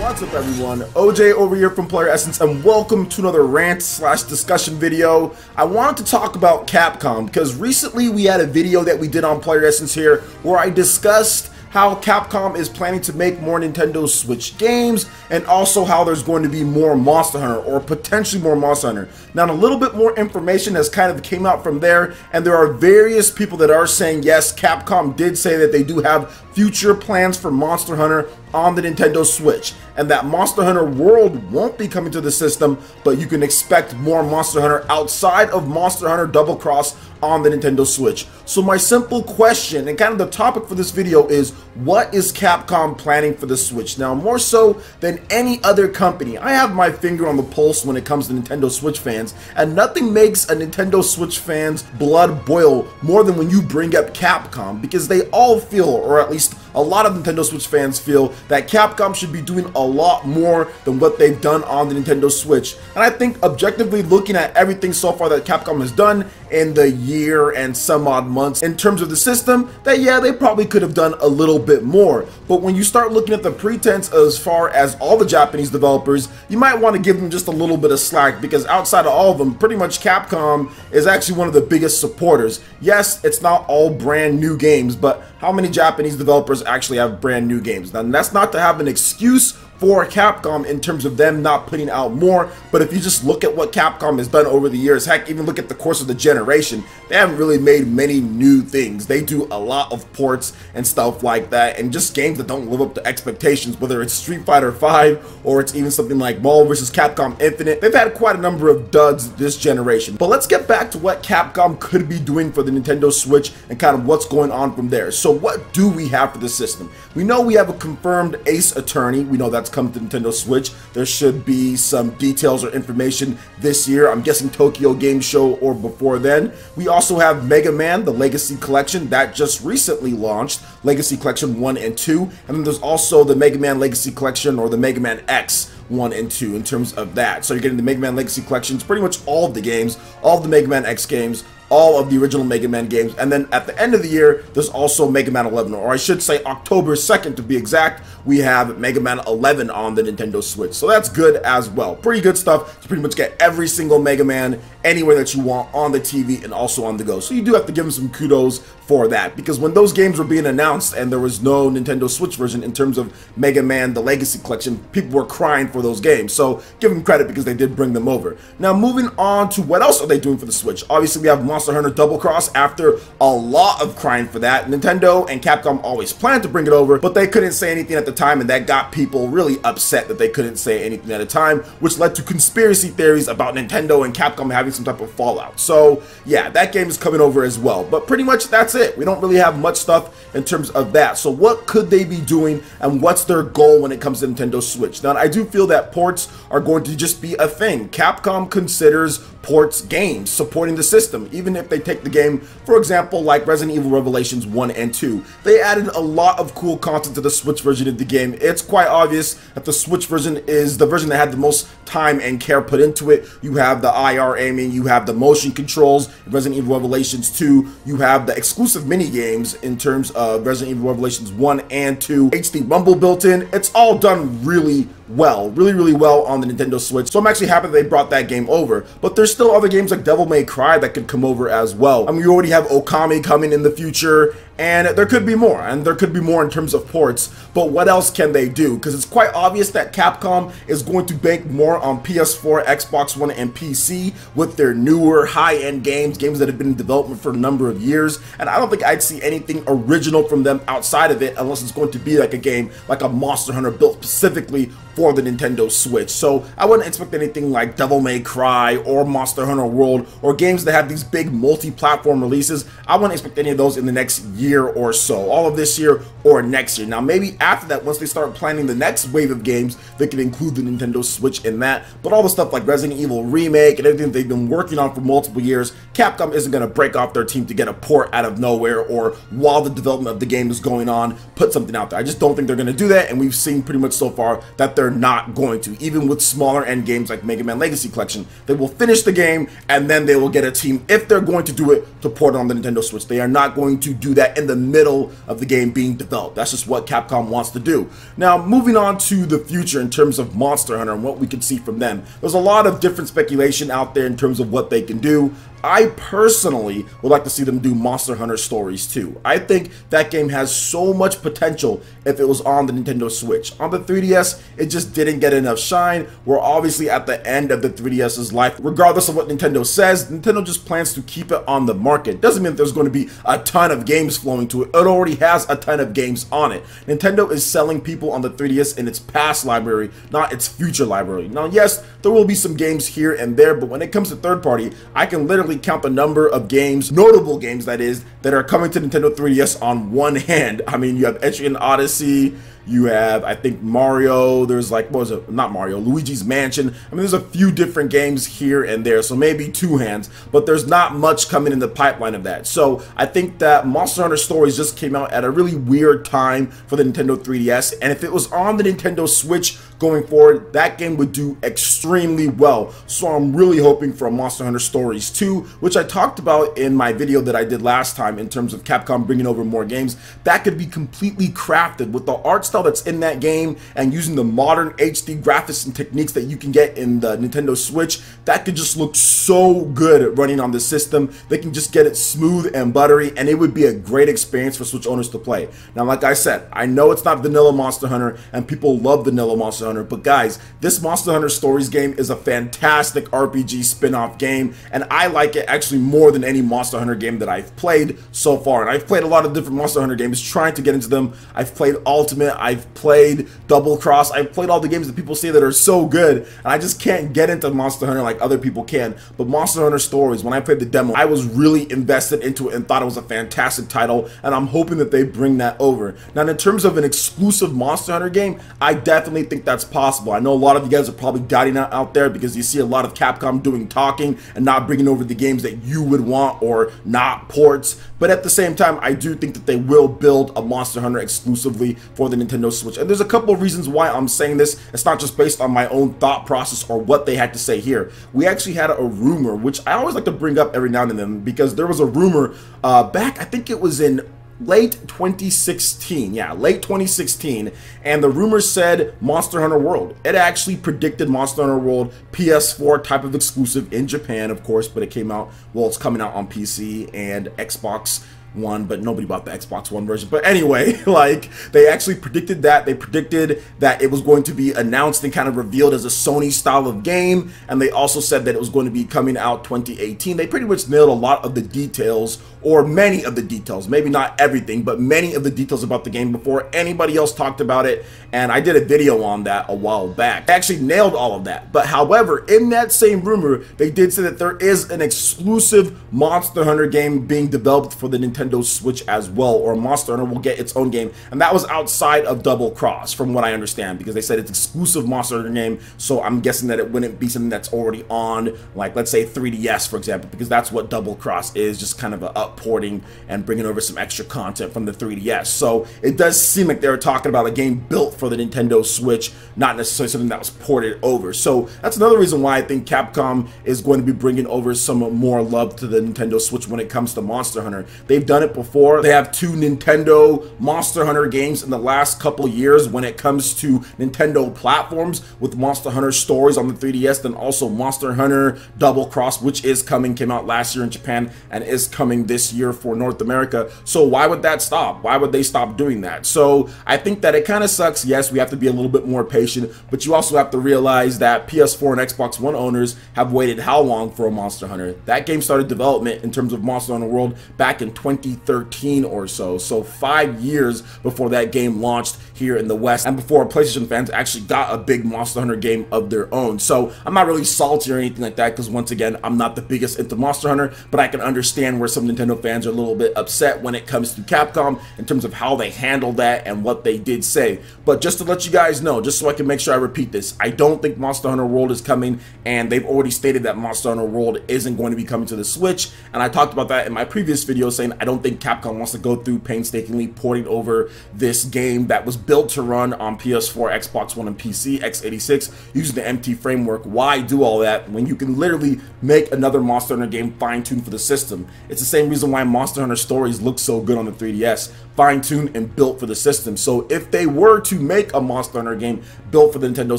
What's up everyone, OJ over here from Player Essence, and welcome to another rant/discussion video. I wanted to talk about Capcom because recently we had a video that we did on Player Essence here where I discussed how Capcom is planning to make more Nintendo Switch games, and also how there's going to be more Monster Hunter, or potentially more Monster Hunter. Now, a little bit more information has kind of came out from there, and there are various people that are saying, yes, Capcom did say that they do have future plans for Monster Hunter on the Nintendo Switch, and that Monster Hunter World won't be coming to the system, but you can expect more Monster Hunter outside of Monster Hunter Double Cross on the Nintendo Switch. So my simple question, and kind of the topic for this video, is what is Capcom planning for the Switch? Now, more so than any other company, I have my finger on the pulse when it comes to Nintendo Switch fans, and nothing makes a Nintendo Switch fan's blood boil more than when you bring up Capcom, because they all feel, or at least a lot of Nintendo Switch fans feel, that Capcom should be doing a lot more than what they've done on the Nintendo Switch. And I think objectively looking at everything so far that Capcom has done in the year and some odd months in terms of the system, that yeah, they probably could have done a little bit more. But when you start looking at the pretense as far as all the Japanese developers, you might want to give them just a little bit of slack, because outside of all of them, pretty much Capcom is actually one of the biggest supporters. Yes, it's not all brand new games, but how many Japanese developers actually have brand new games? Now, that's not to have an excuse for Capcom in terms of them not putting out more, but if you just look at what Capcom has done over the years, heck, even look at the course of the generation, they haven't really made many new things. They do a lot of ports and stuff like that, and just games that don't live up to expectations, whether it's Street Fighter V or it's even something like Marvel vs. Capcom Infinite. They've had quite a number of duds this generation. But let's get back to what Capcom could be doing for the Nintendo Switch and kind of what's going on from there. So what do we have for the system? We know we have a confirmed Ace Attorney. We know that's come to Nintendo Switch. There should be some details or information this year. I'm guessing Tokyo Game Show or before then. We also have Mega Man, the Legacy Collection, that just recently launched, Legacy Collection 1 and 2. And then there's also the Mega Man Legacy Collection, or the Mega Man X 1 and 2 in terms of that. So you're getting the Mega Man Legacy Collections, pretty much all of the games, all of the Mega Man X games, all of the original Mega Man games, and then at the end of the year, there's also Mega Man 11, or I should say October 2nd to be exact, we have Mega Man 11 on the Nintendo Switch. So that's good as well. Pretty good stuff to pretty much get every single Mega Man anywhere that you want on the TV and also on the go. So you do have to give them some kudos for that, because when those games were being announced and there was no Nintendo Switch version in terms of Mega Man, the Legacy Collection, people were crying for those games. So give them credit because they did bring them over. Now moving on to what else are they doing for the Switch? Obviously we have Monster Hunter Double Cross. After a lot of crying for that, Nintendo and Capcom always planned to bring it over, but they couldn't say anything at the time, and that got people really upset that they couldn't say anything at a time, which led to conspiracy theories about Nintendo and Capcom having some type of fallout. So yeah, that game is coming over as well, but pretty much that's it. We don't really have much stuff in terms of that. So what could they be doing, and what's their goal when it comes to Nintendo Switch? Now, I do feel that ports are going to just be a thing. Capcom considers ports games supporting the system, even if they take the game, for example, like Resident Evil Revelations 1 and 2. They added a lot of cool content to the Switch version of the game. It's quite obvious that the Switch version is the version that had the most time and care put into it. You have the IR aiming, you have the motion controls in Resident Evil Revelations 2, you have the exclusive mini games in terms of Resident Evil Revelations 1 and 2, HD Rumble built in. It's all done really well, really well on the Nintendo Switch. So I'm actually happy that they brought that game over. But there's still other games like Devil May Cry that could come over as well. I mean, you already have Okami coming in the future, and there could be more, and there could be more in terms of ports. But what else can they do? Because it's quite obvious that Capcom is going to bank more on PS4, Xbox One, and PC with their newer high-end games that have been in development for a number of years. And I don't think I'd see anything original from them outside of it, unless it's going to be like a game like a Monster Hunter built specifically for the Nintendo Switch. So I wouldn't expect anything like Devil May Cry or Monster Hunter World, or games that have these big multi-platform releases. I wouldn't expect any of those in the next year or so, all of this year or next year. Now maybe after that, once they start planning the next wave of games, they can include the Nintendo Switch in that. But all the stuff like Resident Evil Remake and everything they've been working on for multiple years, Capcom isn't going to break off their team to get a port out of nowhere, or while the development of the game is going on, put something out there. I just don't think they're going to do that, and we've seen pretty much so far that they're not going to. Even with smaller end games like Mega Man Legacy Collection, they will finish the game and then they will get a team, if they're going to do it, to port it on the Nintendo Switch. They are not going to do that right in the middle of the game being developed. That's just what Capcom wants to do. Now, moving on to the future in terms of Monster Hunter and what we can see from them. There's a lot of different speculation out there in terms of what they can do. I personally would like to see them do Monster Hunter Stories 2. I think that game has so much potential if it was on the Nintendo Switch. On the 3DS, it just didn't get enough shine. We're obviously at the end of the 3DS's life. Regardless of what Nintendo says, Nintendo just plans to keep it on the market. Doesn't mean that there's going to be a ton of games flowing to it. It already has a ton of games on it. Nintendo is selling people on the 3DS in its past library, not its future library. Now, yes, there will be some games here and there, but when it comes to third party, I can literally count the number of games, notable games that is, that are coming to Nintendo 3DS on one hand. I mean, you have Etrian Odyssey, you have, I think, Mario, there's like, what was it, not Mario, Luigi's Mansion. I mean, there's a few different games here and there, so maybe two hands, but there's not much coming in the pipeline of that. So I think that Monster Hunter Stories just came out at a really weird time for the Nintendo 3DS, and if it was on the Nintendo Switch going forward, that game would do extremely well. So I'm really hoping for a Monster Hunter Stories 2, which I talked about in my video that I did last time in terms of Capcom bringing over more games. That could be completely crafted with the art style that's in that game and using the modern HD graphics and techniques that you can get in the Nintendo Switch. That could just look so good running on the system. They can just get it smooth and buttery, and it would be a great experience for Switch owners to play. Now, like I said, I know it's not vanilla Monster Hunter and people love vanilla Monster Hunter, but guys, this Monster Hunter Stories game is a fantastic RPG spin-off game, and I like it actually more than any Monster Hunter game that I've played so far. And I've played a lot of different Monster Hunter games trying to get into them. I've played Ultimate, I've played Double Cross, I've played all the games that people say that are so good, and I just can't get into Monster Hunter like other people can. But Monster Hunter Stories, when I played the demo, I was really invested into it and thought it was a fantastic title, and I'm hoping that they bring that over. Now, in terms of an exclusive Monster Hunter game, I definitely think that's possible. I know a lot of you guys are probably doubting that out there because you see a lot of Capcom doing talking and not bringing over the games that you would want or not ports. But at the same time, I do think that they will build a Monster Hunter exclusively for the Nintendo Switch. And there's a couple of reasons why I'm saying this. It's not just based on my own thought process or what they had to say here. We actually had a rumor, which I always like to bring up every now and then, because there was a rumor back, I think it was in late 2016, yeah, late 2016, and the rumor said Monster Hunter World. It actually predicted Monster Hunter World PS4 type of exclusive in Japan, of course, but it came out, well, it's coming out on PC and Xbox One, but nobody bought the Xbox One version. But anyway, like, they actually predicted that. They predicted that it was going to be announced and kind of revealed as a Sony style of game, and they also said that it was going to be coming out 2018. They pretty much nailed a lot of the details, or many of the details, maybe not everything, but many of the details about the game before anybody else talked about it, and I did a video on that a while back. They actually nailed all of that. But however, in that same rumor, they did say that there is an exclusive Monster Hunter game being developed for the Nintendo Switch as well, or Monster Hunter will get its own game, and that was outside of Double Cross, from what I understand, because they said it's exclusive Monster Hunter game, so I'm guessing that it wouldn't be something that's already on, like, let's say 3DS, for example, because that's what Double Cross is, just kind of a upporting and bringing over some extra content from the 3DS. So it does seem like they were talking about a game built for the Nintendo Switch, not necessarily something that was ported over. So that's another reason why I think Capcom is going to be bringing over some more love to the Nintendo Switch when it comes to Monster Hunter. They've done it before. They have two Nintendo Monster Hunter games in the last couple years when it comes to Nintendo platforms, with Monster Hunter Stories on the 3DS, then also Monster Hunter Double Cross, which is coming, came out last year in Japan and is coming this year for North America. So why would that stop? Why would they stop doing that? So I think that it kind of sucks. Yes, we have to be a little bit more patient, but you also have to realize that PS4 and Xbox One owners have waited how long for a Monster Hunter? That game started development in terms of Monster Hunter World back in 2013 or so. So 5 years before that game launched here in the West, and before PlayStation fans actually got a big Monster Hunter game of their own. So I'm not really salty or anything like that, because once again, I'm not the biggest into Monster Hunter, but I can understand where some Nintendo fans are a little bit upset when it comes to Capcom in terms of how they handled that and what they did say. But just to let you guys know, just so I can make sure I repeat this, I don't think Monster Hunter World is coming, and they've already stated that Monster Hunter World isn't going to be coming to the Switch, and I talked about that in my previous video, saying I don't think Capcom wants to go through painstakingly porting over this game that was built to run on PS4, Xbox One, and PC, x86, using the MT framework. Why do all that when you can literally make another Monster Hunter game fine-tuned for the system? It's the same reason reason why Monster Hunter Stories looks so good on the 3DS, fine-tuned and built for the system. So if they were to make a Monster Hunter game built for the Nintendo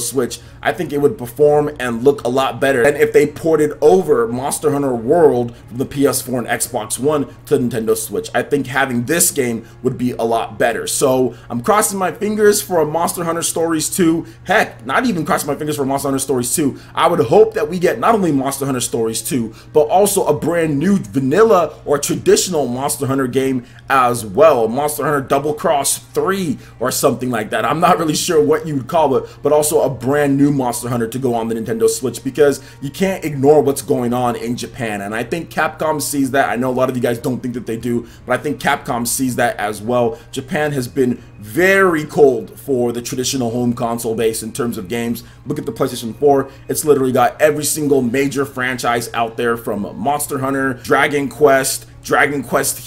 Switch, I think it would perform and look a lot better than if they ported over Monster Hunter World from the PS4 and Xbox One to the Nintendo Switch. I think having this game would be a lot better. So I'm crossing my fingers for a Monster Hunter Stories 2. Heck, not even crossing my fingers for Monster Hunter Stories 2. I would hope that we get not only Monster Hunter Stories 2, but also a brand new vanilla or traditional Monster Hunter game as well. Monster Hunter Double Cross 3 or something like that. I'm not really sure what you would call it, but also a brand new Monster Hunter to go on the Nintendo Switch, because you can't ignore what's going on in Japan. And I think Capcom sees that. I know a lot of you guys don't think that they do, but I think Capcom sees that as well. Japan has been very cold for the traditional home console base in terms of games. Look at the PlayStation 4. It's literally got every single major franchise out there, from Monster Hunter, Dragon Quest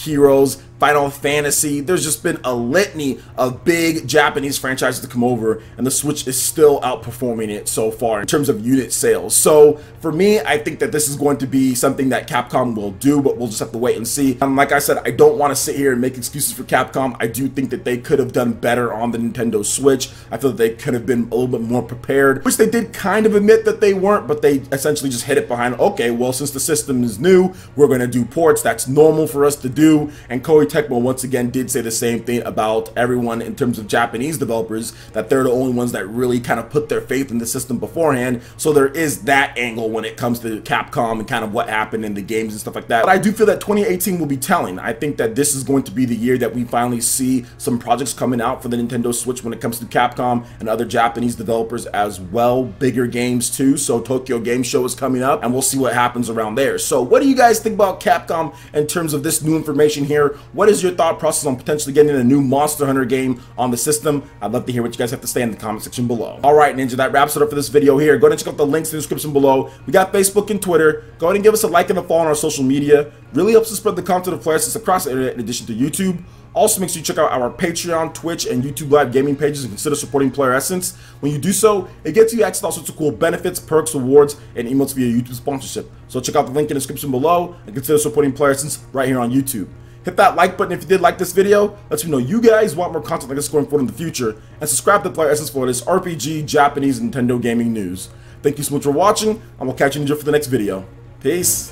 Heroes, Final Fantasy. There's just been a litany of big Japanese franchises to come over, and the Switch is still outperforming it so far in terms of unit sales. So for me, I think that this is going to be something that Capcom will do, but we'll just have to wait and see. Like I said, I don't want to sit here and make excuses for Capcom. I do think that they could have done better on the Nintendo Switch. I feel that they could have been a little bit more prepared, which they did kind of admit that they weren't, but they essentially just hit it behind, okay, well, since the system is new, we're going to do ports. That's normal for us to do. And Koei Tecmo once again did say the same thing about everyone in terms of Japanese developers, that they're the only ones that really kind of put their faith in the system beforehand. So there is that angle when it comes to Capcom and kind of what happened in the games and stuff like that. But I do feel that 2018 will be telling. I think that this is going to be the year that we finally see some projects coming out for the Nintendo Switch when it comes to Capcom and other Japanese developers as well. Bigger games too. So Tokyo Game Show is coming up, and we'll see what happens around there. So what do you guys think about Capcom in terms of this new information here? What is your thought process on potentially getting a new Monster Hunter game on the system? I'd love to hear what you guys have to say in the comment section below. Alright, Ninja, that wraps it up for this video here. Go ahead and check out the links in the description below. We got Facebook and Twitter. Go ahead and give us a like and a follow on our social media. Really helps us spread the content of Player Essence across the internet in addition to YouTube. Also, make sure you check out our Patreon, Twitch, and YouTube Live gaming pages and consider supporting Player Essence. When you do so, it gets you access to all sorts of cool benefits, perks, rewards, and emotes via YouTube sponsorship. So check out the link in the description below and consider supporting Player Essence right here on YouTube. Hit that like button if you did like this video. Let me know you guys want more content like this going forward in the future. And subscribe to Player Essence for this RPG, Japanese, and Nintendo gaming news. Thank you so much for watching, and we'll catch you for the next video. Peace.